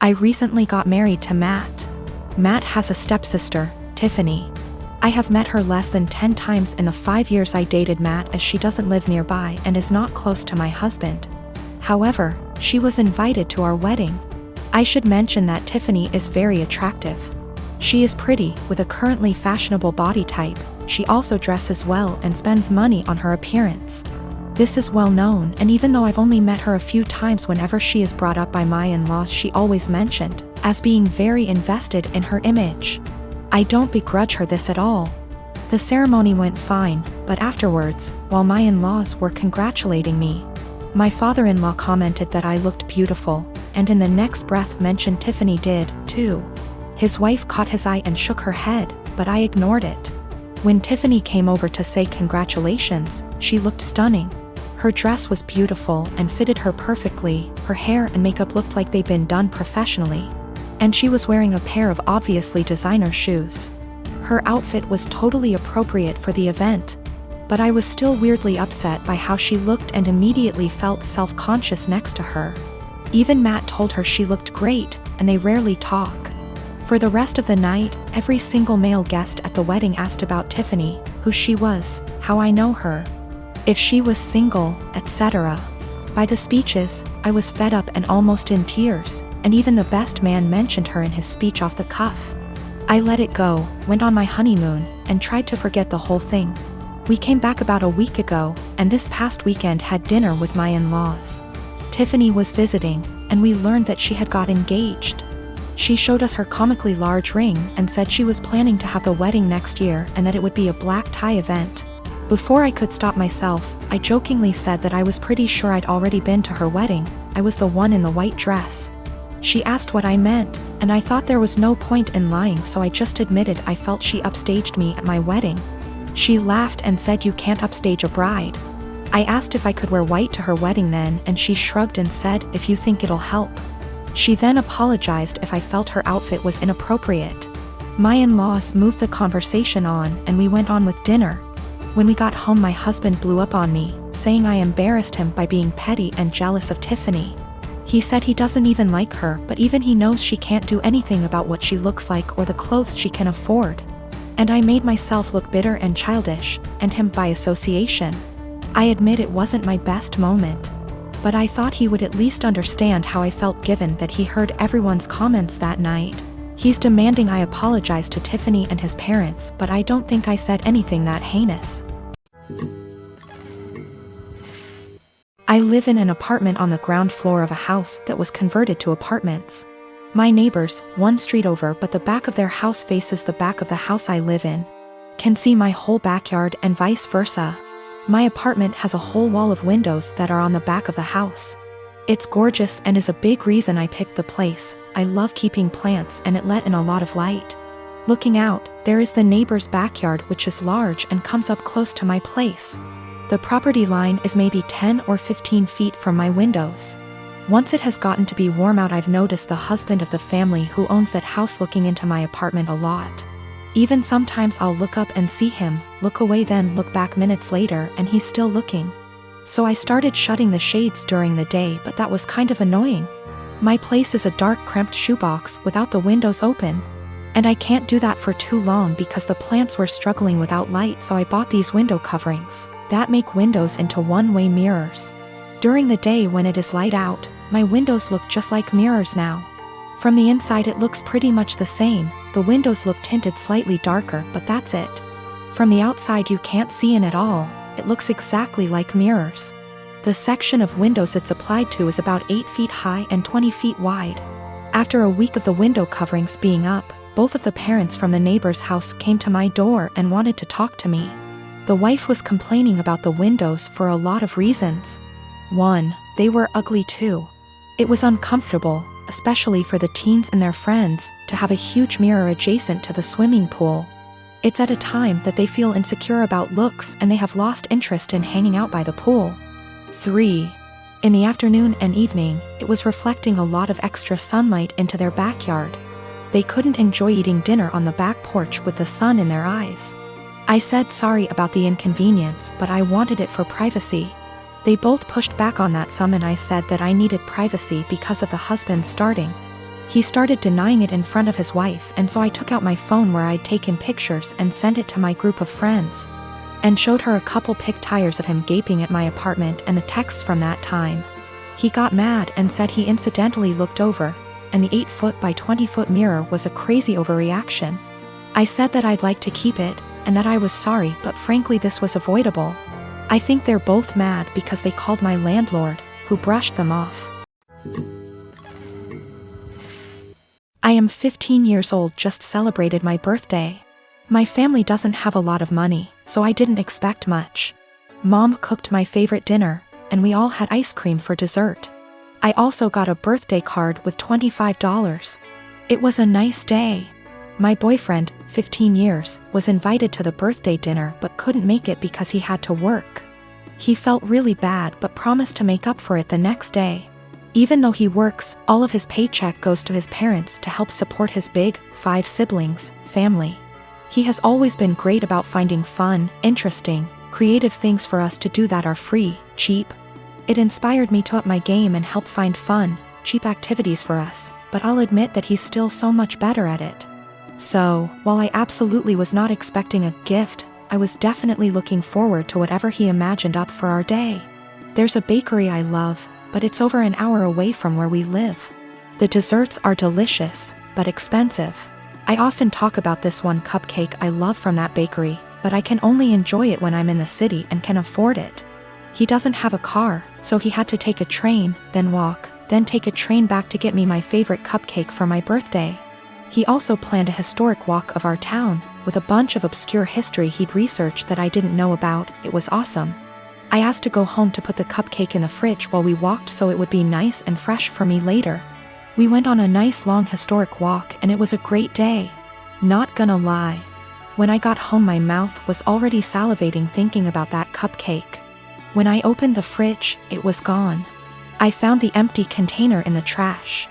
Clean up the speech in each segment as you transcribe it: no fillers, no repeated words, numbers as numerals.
I recently got married to Matt. Matt has a stepsister, Tiffany. I have met her less than 10 times in the 5 years I dated Matt, as she doesn't live nearby and is not close to my husband. However, she was invited to our wedding. I should mention that Tiffany is very attractive. She is pretty, with a currently fashionable body type. She also dresses well and spends money on her appearance. This is well known, and even though I've only met her a few times, whenever she is brought up by my in-laws, she always mentioned as being very invested in her image. I don't begrudge her this at all. The ceremony went fine, but afterwards, while my in-laws were congratulating me, my father-in-law commented that I looked beautiful, and in the next breath mentioned Tiffany did, too. His wife caught his eye and shook her head, but I ignored it. When Tiffany came over to say congratulations, she looked stunning. Her dress was beautiful and fitted her perfectly, her hair and makeup looked like they'd been done professionally. And she was wearing a pair of obviously designer shoes. Her outfit was totally appropriate for the event. But I was still weirdly upset by how she looked and immediately felt self-conscious next to her. Even Matt told her she looked great, and they rarely talk. For the rest of the night, every single male guest at the wedding asked about Tiffany, who she was, how I know her, if she was single, etc. By the speeches, I was fed up and almost in tears, and even the best man mentioned her in his speech off the cuff. I let it go, went on my honeymoon, and tried to forget the whole thing. We came back about a week ago, and this past weekend had dinner with my in-laws. Tiffany was visiting, and we learned that she had got engaged. She showed us her comically large ring and said she was planning to have the wedding next year and that it would be a black tie event. Before I could stop myself, I jokingly said that I was pretty sure I'd already been to her wedding. I was the one in the white dress. She asked what I meant, and I thought there was no point in lying, so I just admitted I felt she upstaged me at my wedding. She laughed and said, "You can't upstage a bride." I asked if I could wear white to her wedding then, and she shrugged and said, "If you think it'll help." She then apologized if I felt her outfit was inappropriate. My in-laws moved the conversation on, and we went on with dinner. When we got home, my husband blew up on me, saying I embarrassed him by being petty and jealous of Tiffany. He said he doesn't even like her, but even he knows she can't do anything about what she looks like or the clothes she can afford. And I made myself look bitter and childish, and him by association. I admit it wasn't my best moment. But I thought he would at least understand how I felt given that he heard everyone's comments that night. He's demanding I apologize to Tiffany and his parents, but I don't think I said anything that heinous. I live in an apartment on the ground floor of a house that was converted to apartments. My neighbors, one street over but the back of their house faces the back of the house I live in, can see my whole backyard and vice versa. My apartment has a whole wall of windows that are on the back of the house. It's gorgeous and is a big reason I picked the place. I love keeping plants and it let in a lot of light. Looking out, there is the neighbor's backyard, which is large and comes up close to my place. The property line is maybe 10 or 15 feet from my windows. Once it has gotten to be warm out, I've noticed the husband of the family who owns that house looking into my apartment a lot. Even sometimes I'll look up and see him, look away, then look back minutes later and he's still looking. So I started shutting the shades during the day, but that was kind of annoying. My place is a dark, cramped shoebox without the windows open. And I can't do that for too long because the plants were struggling without light, so I bought these window coverings that make windows into one-way mirrors. During the day when it is light out, my windows look just like mirrors now. From the inside it looks pretty much the same, the windows look tinted slightly darker, but that's it. From the outside you can't see in at all, it looks exactly like mirrors. The section of windows it's applied to is about 8 feet high and 20 feet wide. After a week of the window coverings being up, both of the parents from the neighbor's house came to my door and wanted to talk to me. The wife was complaining about the windows for a lot of reasons. 1, they were ugly too. It was uncomfortable, especially for the teens and their friends, to have a huge mirror adjacent to the swimming pool. It's at a time that they feel insecure about looks and they have lost interest in hanging out by the pool. 3, in the afternoon and evening, it was reflecting a lot of extra sunlight into their backyard. They couldn't enjoy eating dinner on the back porch with the sun in their eyes. I said sorry about the inconvenience, but I wanted it for privacy. They both pushed back on that some, and I said that I needed privacy because of the husband starting He started denying it in front of his wife, and so I took out my phone where I'd taken pictures and sent it to my group of friends. And showed her a couple pic tires of him gaping at my apartment and the texts from that time. He got mad and said he incidentally looked over, and the 8-foot by 20-foot mirror was a crazy overreaction. I said that I'd like to keep it, and that I was sorry, but frankly this was avoidable. I think they're both mad because they called my landlord, who brushed them off. I am 15 years old, just celebrated my birthday. My family doesn't have a lot of money, so I didn't expect much. Mom cooked my favorite dinner, and we all had ice cream for dessert. I also got a birthday card with $25. It was a nice day. My boyfriend, 15 years, was invited to the birthday dinner but couldn't make it because he had to work. He felt really bad but promised to make up for it the next day. Even though he works, all of his paycheck goes to his parents to help support his big, 5 siblings, family. He has always been great about finding fun, interesting, creative things for us to do that are free, cheap. It inspired me to up my game and help find fun, cheap activities for us, but I'll admit that he's still so much better at it. So, while I absolutely was not expecting a gift, I was definitely looking forward to whatever he imagined up for our day. There's a bakery I love, but it's over an hour away from where we live. The desserts are delicious, but expensive. I often talk about this one cupcake I love from that bakery, but I can only enjoy it when I'm in the city and can afford it. He doesn't have a car, so he had to take a train, then walk, then take a train back to get me my favorite cupcake for my birthday. He also planned a historic walk of our town, with a bunch of obscure history he'd researched that I didn't know about. It was awesome. I asked to go home to put the cupcake in the fridge while we walked so it would be nice and fresh for me later. We went on a nice long historic walk and it was a great day. Not gonna lie. When I got home my mouth was already salivating thinking about that cupcake. When I opened the fridge, it was gone. I found the empty container in the trash.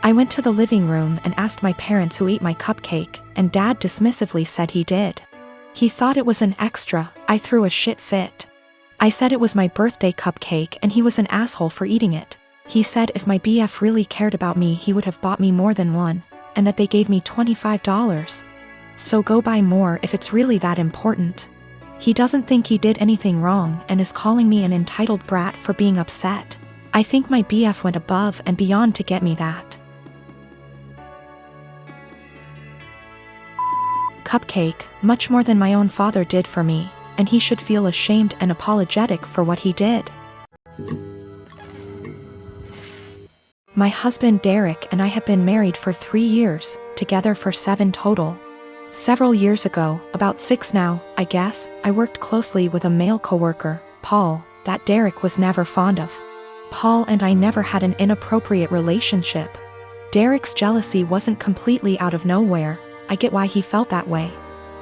I went to the living room and asked my parents who ate my cupcake, and Dad dismissively said he did. He thought it was an extra. I threw a shit fit. I said it was my birthday cupcake and he was an asshole for eating it. He said if my BF really cared about me he would have bought me more than one, and that they gave me $25. So go buy more if it's really that important. He doesn't think he did anything wrong and is calling me an entitled brat for being upset. I think my BF went above and beyond to get me that cupcake, much more than my own father did for me, and he should feel ashamed and apologetic for what he did. My husband Derek and I have been married for 3 years, together for 7 total. Several years ago, about 6 now, I guess, I worked closely with a male coworker, Paul, that Derek was never fond of. Paul and I never had an inappropriate relationship. Derek's jealousy wasn't completely out of nowhere. I get why he felt that way.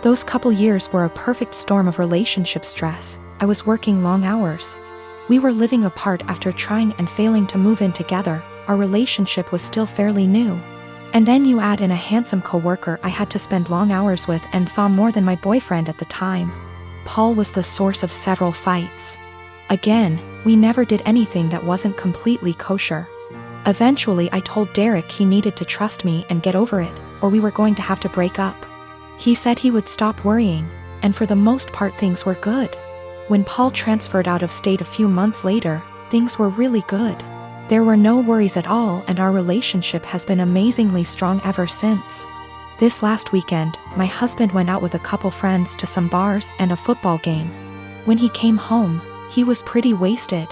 Those couple years were a perfect storm of relationship stress. I was working long hours. We were living apart after trying and failing to move in together. Our relationship was still fairly new. And then you add in a handsome coworker I had to spend long hours with and saw more than my boyfriend at the time. Paul was the source of several fights. Again, we never did anything that wasn't completely kosher. Eventually I told Derek he needed to trust me and get over it, or we were going to have to break up. He said he would stop worrying, and for the most part things were good. When Paul transferred out of state a few months later, things were really good. There were no worries at all and our relationship has been amazingly strong ever since. This last weekend, my husband went out with a couple friends to some bars and a football game. When he came home, he was pretty wasted.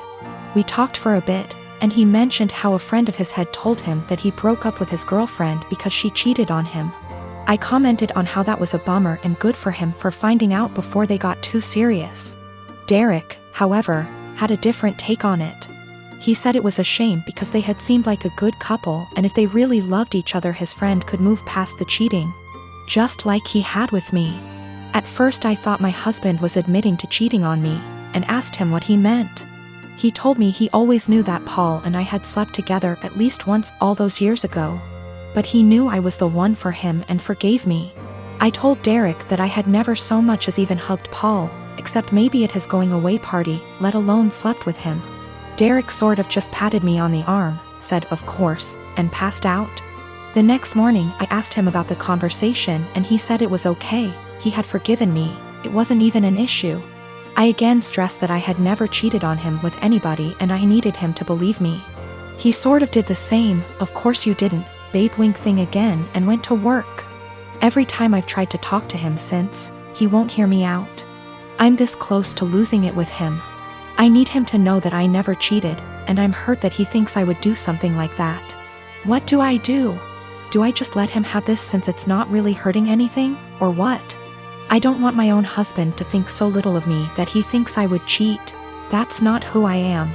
We talked for a bit, and he mentioned how a friend of his had told him that he broke up with his girlfriend because she cheated on him. I commented on how that was a bummer and good for him for finding out before they got too serious. Derek, however, had a different take on it. He said it was a shame because they had seemed like a good couple and if they really loved each other his friend could move past the cheating. Just like he had with me. At first I thought my husband was admitting to cheating on me, and asked him what he meant. He told me he always knew that Paul and I had slept together at least once all those years ago. But he knew I was the one for him and forgave me. I told Derek that I had never so much as even hugged Paul, except maybe at his going away party, let alone slept with him. Derek sort of just patted me on the arm, said of course, and passed out. The next morning, I asked him about the conversation and he said it was okay, he had forgiven me, it wasn't even an issue. I again stressed that I had never cheated on him with anybody and I needed him to believe me. He sort of did the same, "Of course you didn't," babe wink thing again, and went to work. Every time I've tried to talk to him since, he won't hear me out. I'm this close to losing it with him. I need him to know that I never cheated, and I'm hurt that he thinks I would do something like that. What do I do? Do I just let him have this since it's not really hurting anything, or what? I don't want my own husband to think so little of me that he thinks I would cheat. That's not who I am.